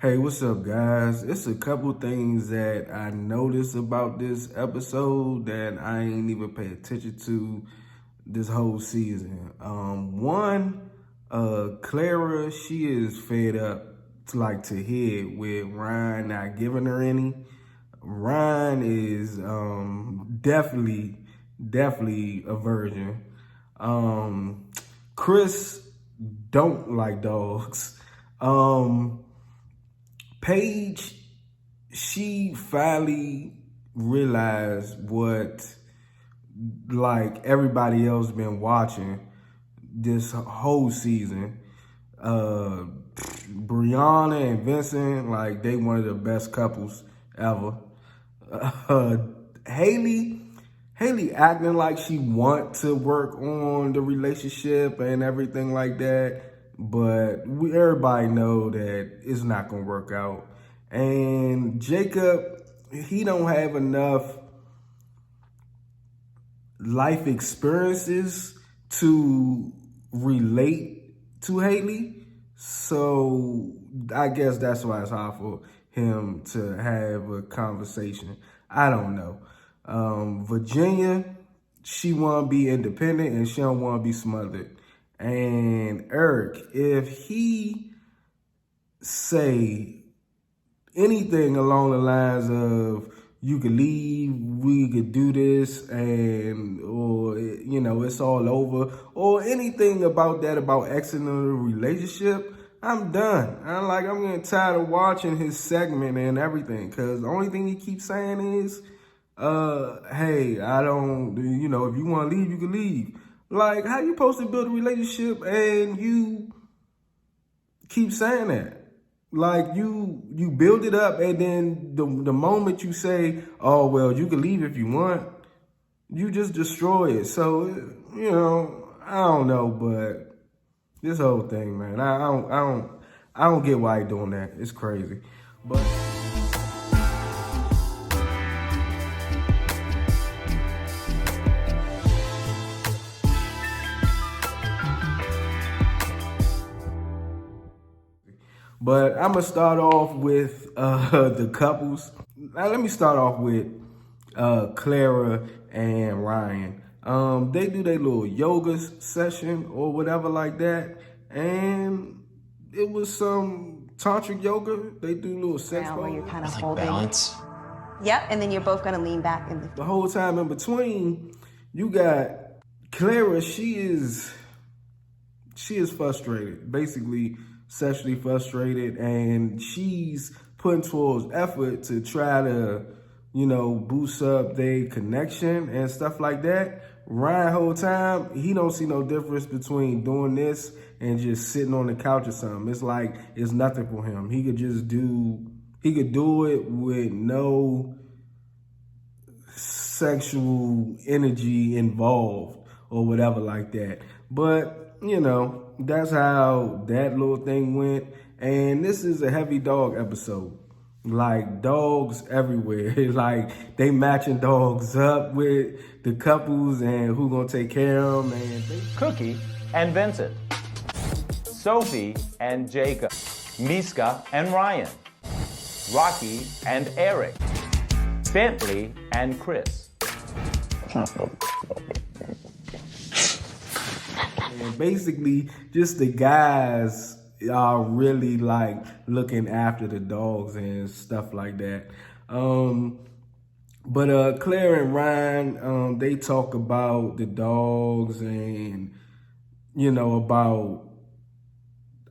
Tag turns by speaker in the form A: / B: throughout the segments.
A: Hey, what's up, guys? It's a couple things that I noticed about this episode that I ain't even pay attention to this whole season. One, Clara, she is fed up to hear with Ryan not giving her any. Ryan is definitely a virgin. Chris don't like dogs. Paige, she finally realized what everybody else been watching this whole season. Brianna and Vincent, they one of the best couples ever. Uh, Haley, Haley acting like she want to work on the relationship and everything like that, but everybody know that it's not gonna work out. And Jacob, he don't have enough life experiences to relate to Haley, so I guess that's why it's hard for him to have a conversation. I don't know. Virginia, she want to be independent and she don't want to be smothered. And Eric, if he say anything along the lines of you could leave, we could do this, or it's all over, or anything about that, about exiting a relationship, I'm done. I'm getting tired of watching his segment and everything, because the only thing he keeps saying is, hey, I don't, if you want to leave, you can leave. How you supposed to build a relationship and you keep saying that? You build it up, and then the moment you say, oh, well, you can leave if you want, you just destroy it. So, I don't know, but this whole thing, man, I don't get why he doing that. It's crazy. But I'm gonna start off with the couples. Now, let me start off with Clara and Ryan. They do their little yoga session or whatever like that, and it was some tantric yoga. They do little sex
B: where you're kind of
C: Like
B: holding.
C: balance.
B: Yep, and then you're both gonna lean back and
A: The whole time in between, you got Clara. She is frustrated, basically sexually frustrated, and she's putting towards effort to try to, boost up their connection and stuff like that. Ryan, whole time, he don't see no difference between doing this and just sitting on the couch or something. It's like it's nothing for him. He could do it with no sexual energy involved or whatever like that. But, that's how that little thing went. And this is a heavy dog episode. Dogs everywhere. They matching dogs up with the couples and who gonna take care of them. And
D: Cookie and Vincent, Sophie and Jacob, Miska and Ryan, Rocky and Eric, Bentley and Chris.
A: And basically, just the guys are really looking after the dogs and stuff like that. But Clara and Ryan, they talk about the dogs and about,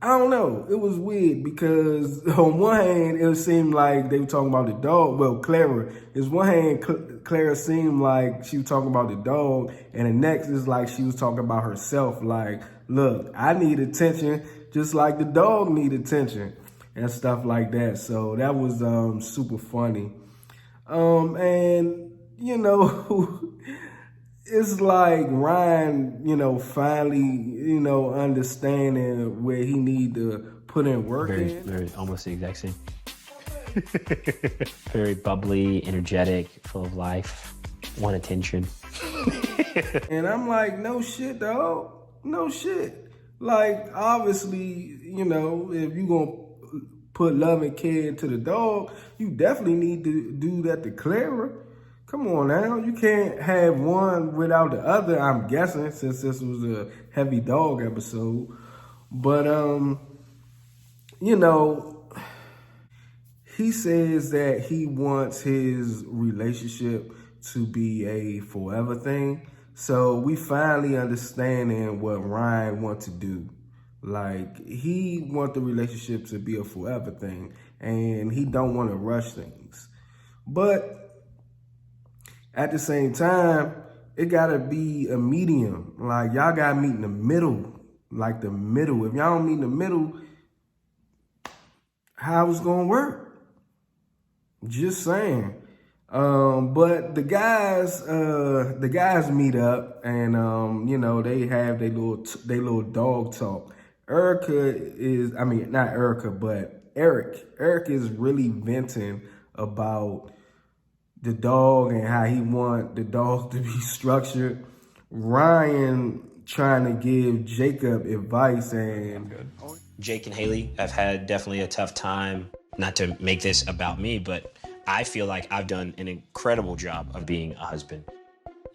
A: I don't know. It was weird because on one hand, it seemed like they were talking about the dog. Well, Clara, is one hand, Clara seemed like she was talking about the dog, and the next is like she was talking about herself. Look, I need attention just like the dog need attention and stuff like that. So that was super funny. And it's like Ryan, finally, understanding where he need to put in work.
C: Very, almost the exact same. Very bubbly, energetic, full of life, want attention.
A: And I'm like, no shit, dog. No shit. Obviously, if you gonna put love and care into the dog, you definitely need to do that to Clara. Come on now, you can't have one without the other, I'm guessing, since this was a heavy dog episode. But, you know, he says that he wants his relationship to be a forever thing. So we finally understanding what Ryan wants to do. Like, he wants the relationship to be a forever thing, and he don't want to rush things. But at the same time, it gotta be a medium. Like, y'all gotta meet in the middle. Like, the middle. If y'all don't meet in the middle, how it's gonna work? Just saying. But the guys meet up, and you know, they have their little dog talk. Eric is really venting about the dog and how he want the dog to be structured. Ryan trying to give Jacob advice, and
C: Jake and Haley have had definitely a tough time. Not to make this about me, but I feel like I've done an incredible job of being a husband.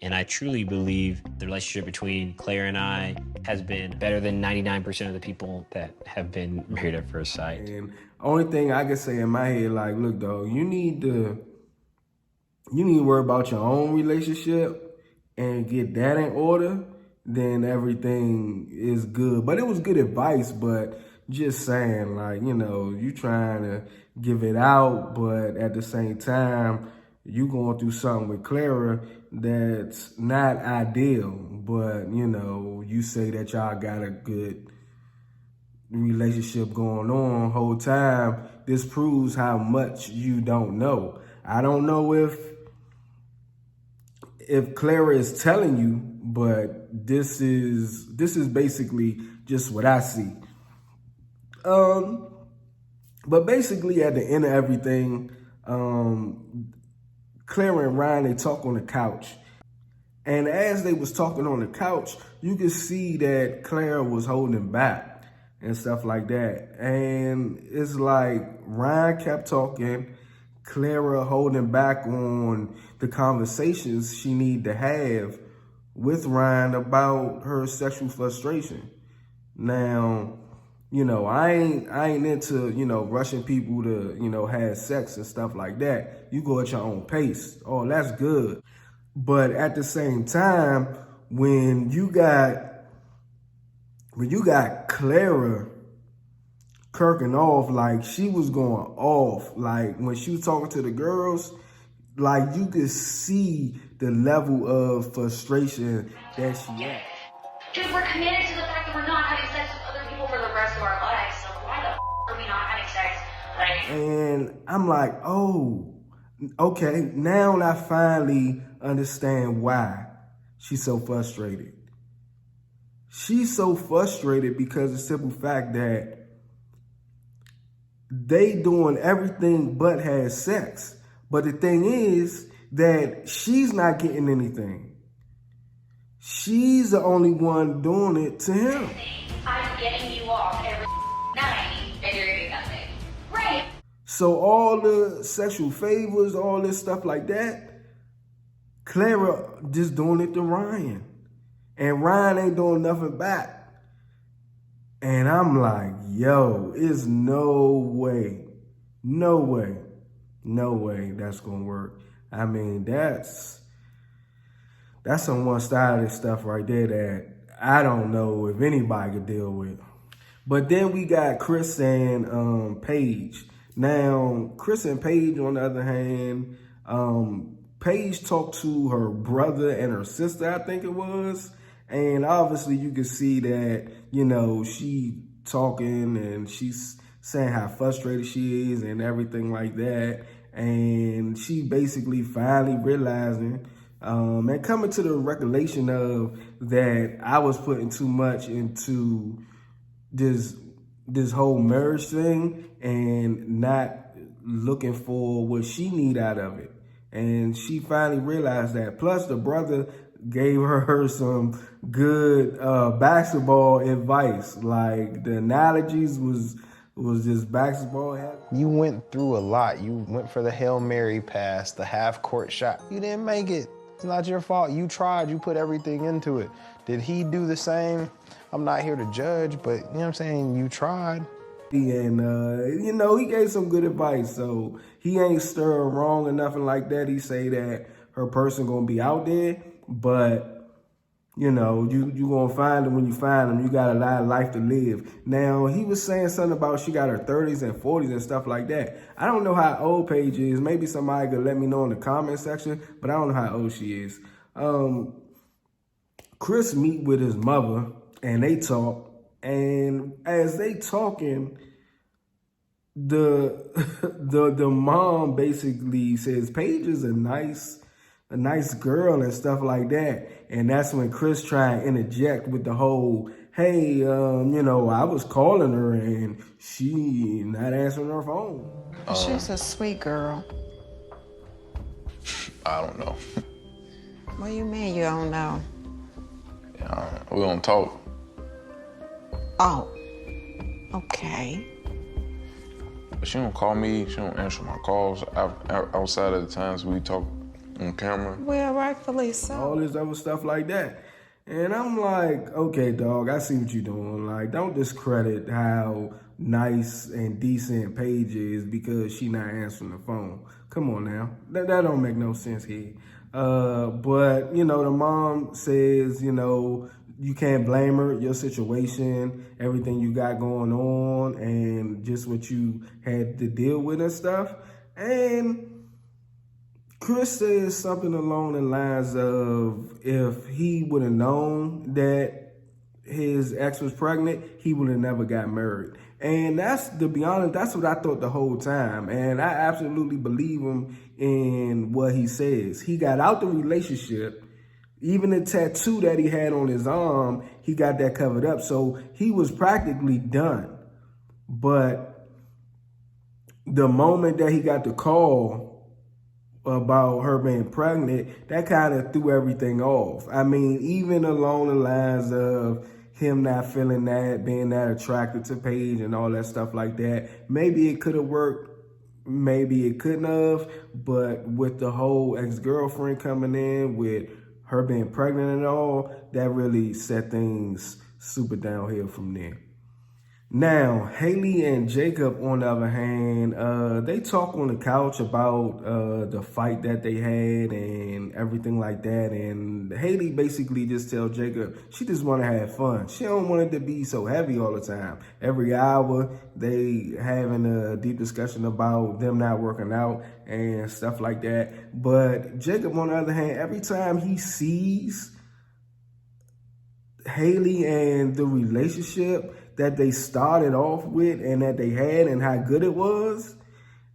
C: And I truly believe the relationship between Clara and I has been better than 99% of the people that have been married at first sight.
A: And only thing I can say in my head, like, look, dog, you need to worry about your own relationship and get that in order, then everything is good. But it was good advice, but just saying, like, you know, you trying to give it out, but at the same time, you going through something with Clara that's not ideal. But, you know, you say that y'all got a good relationship going on whole time. This proves how much you don't know. I don't know if Clara is telling you, but this is basically just what I see. But basically at the end of everything, Clara and Ryan, they talk on the couch. And as they was talking on the couch, you could see that Clara was holding back and stuff like that. And it's like Ryan kept talking, Clara holding back on the conversations she need to have with Ryan about her sexual frustration. Now, you know, I ain't into, you know, rushing people to, you know, have sex and stuff like that. You go at your own pace. Oh, that's good. But at the same time, when you got Clara kirking off, like, she was going off. Like, when she was talking to the girls, like, you could see the level of frustration that she had.
E: Dude, we're committed to the fact that we're not having sex with other people for the rest of our lives, so why the are we not having sex? Like,
A: and I'm like, oh, okay, now I finally understand why she's so frustrated. She's so frustrated because of the simple fact that they doing everything but have sex. But the thing is that she's not getting anything. She's the only one doing it to him.
E: I'm getting you off every night, and you're getting nothing. Right.
A: So all the sexual favors, all this stuff like that, Clara just doing it to Ryan. And Ryan ain't doing nothing back. And I'm like, yo, it's no way that's gonna work. I mean, that's some one-sided stuff right there that I don't know if anybody could deal with. But then we got Chris and Paige. Now, Chris and Paige, on the other hand, Paige talked to her brother and her sister, I think it was. And obviously you can see that, you know, she talking and she's saying how frustrated she is and everything like that. And she basically finally realizing and coming to the recollection of that I was putting too much into this whole marriage thing and not looking for what she need out of it. And she finally realized that. Plus the brother gave her some good basketball advice. Like, the analogies was was just basketball happy.
F: You went through a lot. You went for the Hail Mary pass, the half-court shot. You didn't make it. It's not your fault. You tried. You put everything into it. Did he do the same? I'm not here to judge, but you know what I'm saying? You tried.
A: And, you know, he gave some good advice. So he ain't stirred wrong or nothing like that. He say that her person going to be out there, but you know, you gonna find them when you find them. You got a lot of life to live. Now, he was saying something about she got her 30s and 40s and stuff like that. I don't know how old Paige is. Maybe somebody could let me know in the comment section, but I don't know how old she is. Chris meet with his mother, and they talk. And as they talking, the mom basically says Paige is a nice girl and stuff like that. And that's when Chris tried to interject with the whole, hey, you know, I was calling her and she not answering her phone.
G: She's a sweet girl.
H: I don't know.
G: What do you mean you don't know?
H: Yeah, we don't talk.
G: Oh, okay.
H: But she don't call me. She don't answer my calls outside of the times we talk on camera.
G: Well, rightfully so.
A: All this other stuff like that. And I'm like, okay, dog, I see what you're doing. Like, don't discredit how nice and decent Paige is because she not answering the phone. Come on now. That don't make no sense here. But, you know, the mom says, you know, you can't blame her, your situation, everything you got going on, and just what you had to deal with and stuff. And Chris says something along the lines of if he would have known that his ex was pregnant, he would have never got married. And that's, to be honest, that's what I thought the whole time. And I absolutely believe him in what he says. He got out the relationship. Even the tattoo that he had on his arm, he got that covered up. So he was practically done. But the moment that he got the call about her being pregnant, that kind of threw everything off. I mean, even along the lines of him not feeling that, being that attracted to Paige and all that stuff like that. Maybe it could have worked. Maybe it couldn't have. But with the whole ex-girlfriend coming in, with her being pregnant and all, that really set things super downhill from there. Now, Haley and Jacob, on the other hand, they talk on the couch about the fight that they had and everything like that. And Haley basically just tells Jacob she just want to have fun. She don't want it to be so heavy all the time. Every hour, they having a deep discussion about them not working out and stuff like that. But Jacob, on the other hand, every time he sees Haley and the relationship that they started off with and that they had and how good it was,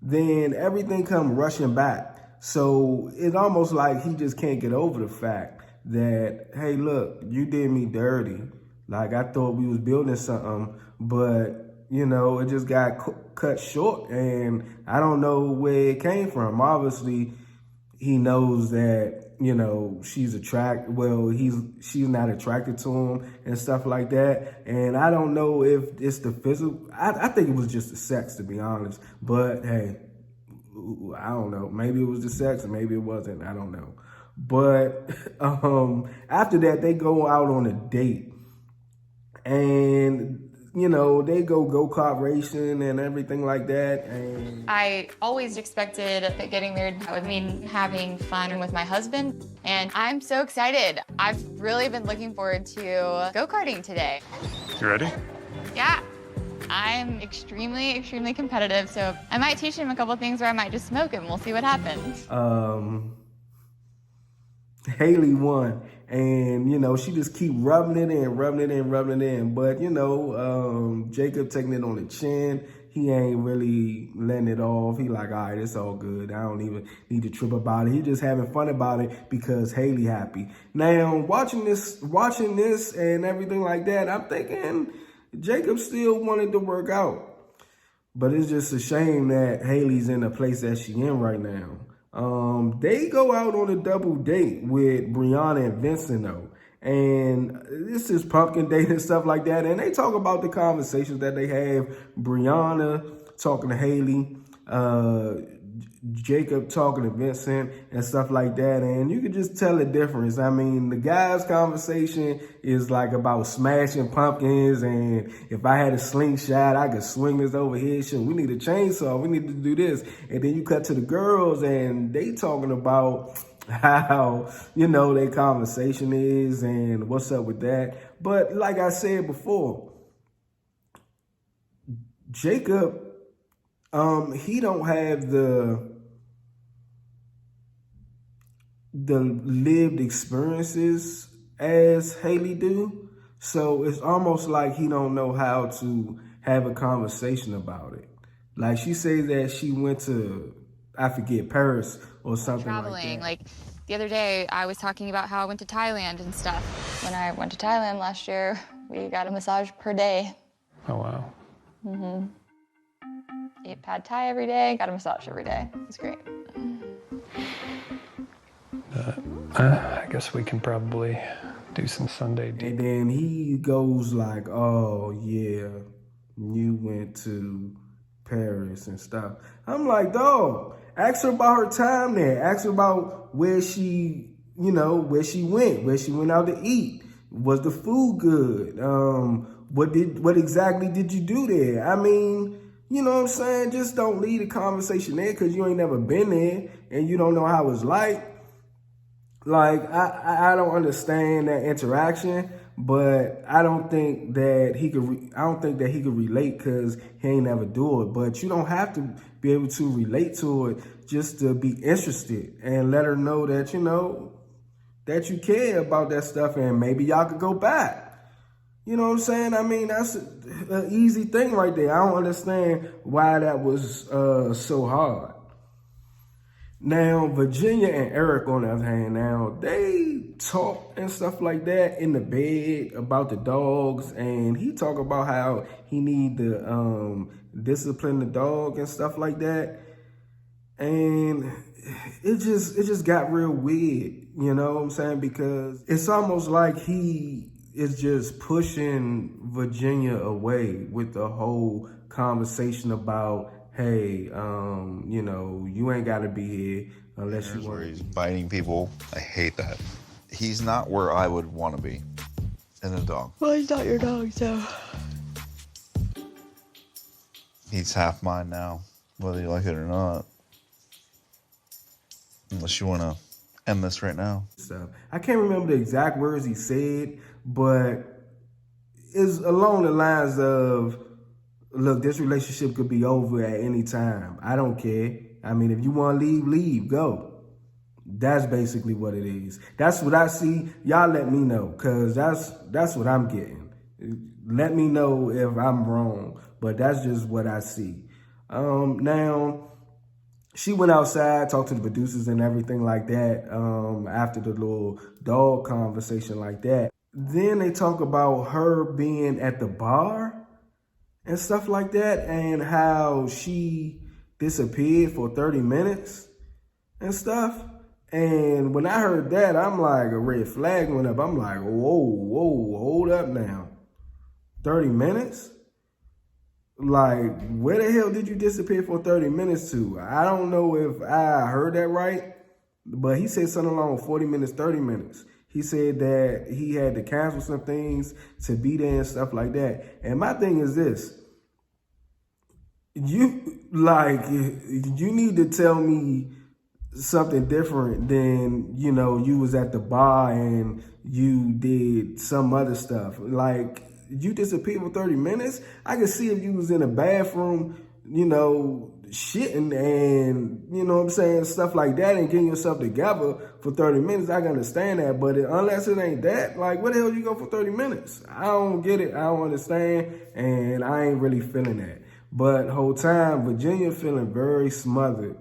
A: then everything come rushing back. So it's almost like he just can't get over the fact that, hey, look, you did me dirty. Like, I thought we was building something, but, you know, it just got cut short, and I don't know where it came from. Obviously, he knows that, you know, she's not attracted to him and stuff like that. And I don't know if it's the physical. I think it was just the sex, to be honest. But hey, I don't know. Maybe it was the sex and maybe it wasn't. I don't know. But after that, they go out on a date. And you know, they go-kart racing and everything like that. And
I: I always expected that getting married would mean having fun with my husband. And I'm so excited. I've really been looking forward to go-karting today.
J: You ready?
I: Yeah. I'm extremely, extremely competitive, so I might teach him a couple things, or I might just smoke him. We'll see what happens.
A: Haley won. And, you know, she just keep rubbing it in. But, you know, Jacob taking it on the chin. He ain't really letting it off. He like, all right, it's all good. I don't even need to trip about it. He just having fun about it because Haley happy. Now, watching this and everything like that, I'm thinking Jacob still wanted to work out. But it's just a shame that Haley's in the place that she in right now. They go out on a double date with Brianna and Vincent though. And this is pumpkin date and stuff like that. And they talk about the conversations that they have. Brianna talking to Haley, Jacob talking to Vincent and stuff like that. And you can just tell the difference. I mean, the guy's conversation is like about smashing pumpkins. And if I had a slingshot, I could swing this over here. Shit, we need a chainsaw. We need to do this. And then you cut to the girls and they talking about how, you know, their conversation is and what's up with that. But like I said before, Jacob, he don't have the lived experiences as Haley do. So it's almost like he don't know how to have a conversation about it. Like she says that she went to, I forget, Paris or something
I: Traveling.
A: like that.
I: The other day, I was talking about how I went to Thailand and stuff. When I went to Thailand last year, we got a massage per day.
J: Oh, wow.
I: Mm-hmm. Ate pad thai every day, got a massage every day. It was great.
J: I guess we can probably do some Sunday deep.
A: And then he goes like, oh, yeah, you went to Paris and stuff. I'm like, dog, ask her about her time there. Ask her about where she, you know, where she went out to eat. Was the food good? What exactly did you do there? I mean, you know what I'm saying? Just don't leave the conversation there because you ain't never been there and you don't know how it's like. Like, I don't understand that interaction, but I don't think that he could relate because he ain't never do it. But you don't have to be able to relate to it just to be interested and let her know that, you know, that you care about that stuff and maybe y'all could go back. You know what I'm saying? I mean, that's an easy thing right there. I don't understand why that was so hard. Now, Virginia and Eric, on the other hand, now, they talk and stuff like that in the bed about the dogs, and he talk about how he need to discipline the dog and stuff like that. And it just got real weird, you know what I'm saying? Because it's almost like he is just pushing Virginia away with the whole conversation about, hey, you know, you ain't got to be here unless you want.
K: He's biting people. I hate that. He's not where I would want to be in a dog.
I: Well, he's not your dog, so.
K: He's half mine now, whether you like it or not. Unless you want to end this right now.
A: So, I can't remember the exact words he said, but it's along the lines of, look, this relationship could be over at any time. I don't care. I mean, if you want to leave, leave, go. That's basically what it is. That's what I see. Y'all let me know, because that's what I'm getting. Let me know if I'm wrong, but that's just what I see. Now, she went outside, talked to the producers and everything like that after the little dog conversation like that. Then they talk about her being at the bar and stuff like that, and how she disappeared for 30 minutes and stuff. And when I heard that, I'm like, a red flag went up. I'm like, whoa, hold up now. 30 minutes? Like, where the hell did you disappear for 30 minutes to? I don't know if I heard that right, but he said something along 40 minutes, 30 minutes. He said that he had to cancel some things to be there and stuff like that. And my thing is this. You need to tell me something different than, you know, you was at the bar and you did some other stuff. Like, you disappeared for 30 minutes? I could see if you was in a bathroom, you know, shitting and, you know what I'm saying, stuff like that, and getting yourself together for 30 minutes, I can understand that. But unless it ain't that, like, where the hell you go for 30 minutes? I don't get it. I don't understand, and I ain't really feeling that. But whole time, Virginia feeling very smothered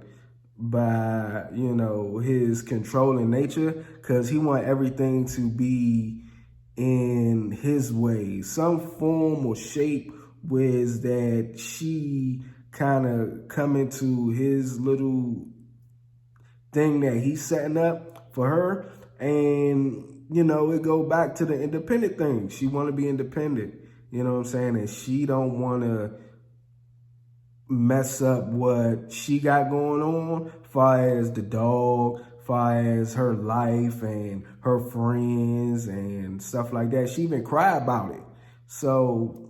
A: by, you know, his controlling nature, because he want everything to be in his way, some form or shape, was that she kind of come into his little thing that he's setting up for her. And you know, it go back to the independent thing. She want to be independent, you know what I'm saying? And she don't want to mess up what she got going on, far as the dog, far as her life and her friends and stuff like that. She even cried about it. So,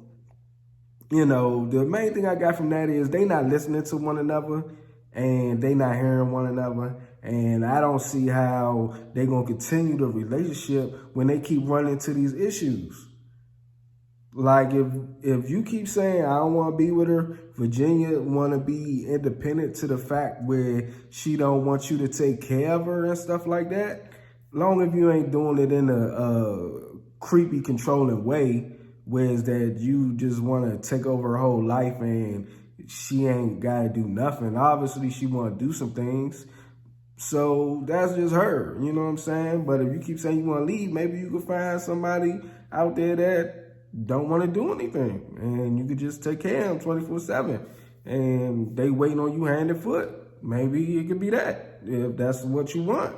A: you know, the main thing I got from that is they not listening to one another and they not hearing one another. And I don't see how they going to continue the relationship when they keep running into these issues. Like, if you keep saying, I don't want to be with her, Virginia want to be independent to the fact where she don't want you to take care of her and stuff like that, long as you ain't doing it in a creepy, controlling way, whereas that you just want to take over her whole life and she ain't got to do nothing. Obviously, she want to do some things. So that's just her, you know what I'm saying? But if you keep saying you want to leave, maybe you could find somebody out there that don't want to do anything, and you could just take care of them 24/7, and they waiting on you hand and foot. Maybe it could be that, if that's what you want.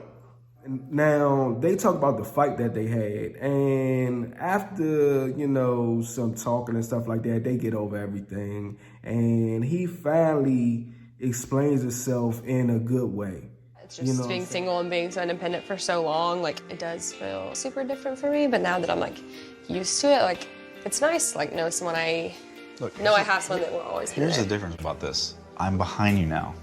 A: Now, they talk about the fight that they had, and after, you know, some talking and stuff like that, they get over everything, and he finally explains himself in a good way.
L: It's just being single and being so independent for so long, like, it does feel super different for me, but now that I'm, like, used to it, like, it's nice, like, know someone I have someone that will always be there.
K: Here's the difference about this. I'm behind you now.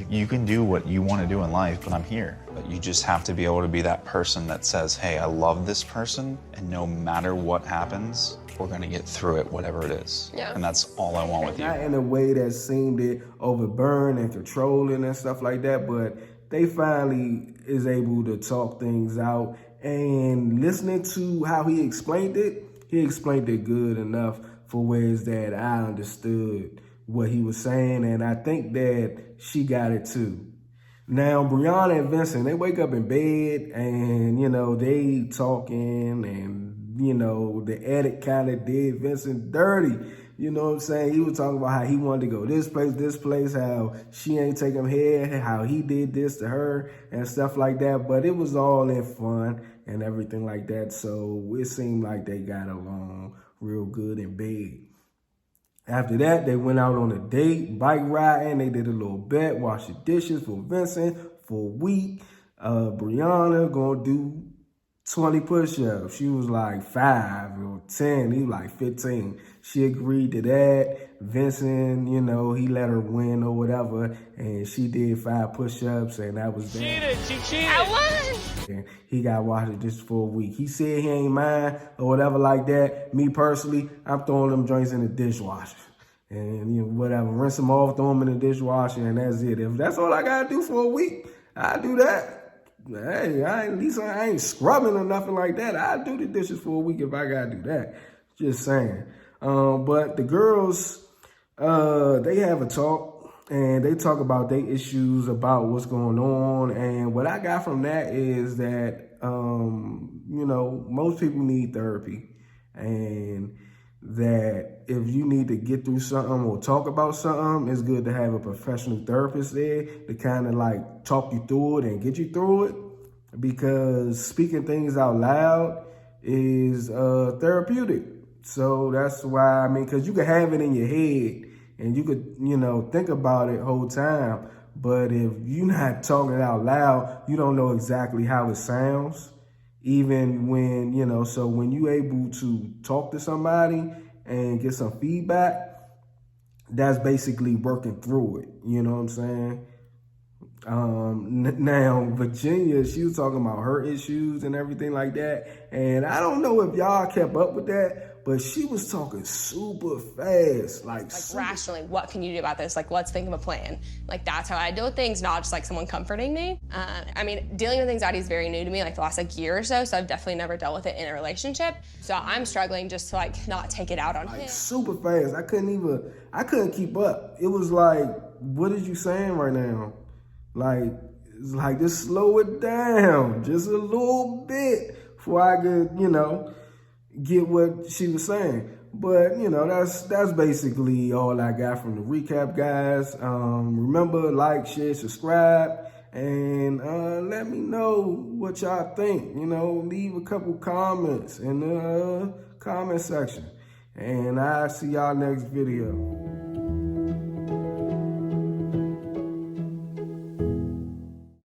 K: You can do what you want to do in life, but I'm here. But you just have to be able to be that person that says, hey, I love this person, and no matter what happens, we're going to get through it, whatever it is.
L: Yeah.
K: And that's all I want with you.
A: Not in a way that seemed it overbearing and controlling and stuff like that, but they finally is able to talk things out. And listening to how he explained it good enough for ways that I understood what he was saying, and I think that she got it too. Now, Brianna and Vincent, they wake up in bed and, you know, they talking and, you know, the edit kind of did Vincent dirty. You know what I'm saying? He was talking about how he wanted to go this place, how she ain't take him here, how he did this to her and stuff like that. But it was all in fun and everything like that. So it seemed like they got along real good in bed. After that, they went out on a date, bike riding. They did a little bet, wash the dishes for Vincent for a week. Brianna gonna do 20 push-ups. She was like 5 or 10. He was like 15. She agreed to that. Vincent, you know, he let her win or whatever, and she did 5 push-ups, and that was that.
L: She cheated. I won.
A: And he got washed just for a week. He said he ain't mind or whatever like that. Me personally, I'm throwing them joints in the dishwasher. And, you know, whatever, rinse them off, throw them in the dishwasher, and that's it. If that's all I gotta do for a week, I do that. Hey, at least I ain't scrubbing or nothing like that. I do the dishes for a week if I gotta do that. Just saying. But the girls, they have a talk. And they talk about their issues, about what's going on. And what I got from that is that, you know, most people need therapy. And that if you need to get through something or talk about something, it's good to have a professional therapist there to kind of like talk you through it and get you through it. Because speaking things out loud is therapeutic. So that's why, I mean, because you can have it in your head and you could, you know, think about it whole time. But if you're not talking out loud, you don't know exactly how it sounds. Even when, you know, so when you're able to talk to somebody and get some feedback, that's basically working through it. You know what I'm saying? Now, Virginia, she was talking about her issues and everything like that. And I don't know if y'all kept up with that, but she was talking super fast. Like
L: rationally, what can you do about this? Like, let's think of a plan. Like, that's how I deal with things, not just like someone comforting me. I mean, dealing with anxiety is very new to me, like the last like year or so. So I've definitely never dealt with it in a relationship. So I'm struggling just to like not take it out on him.
A: Super fast. I couldn't keep up. It was like, what is you saying right now? Like, it's like, just slow it down just a little bit before I could, you know, get what she was saying. But, you know, that's basically all I got from the recap, guys. Remember, like, share, subscribe, And let me know what y'all think. You know, leave a couple comments in the comment section. And I'll see y'all next video.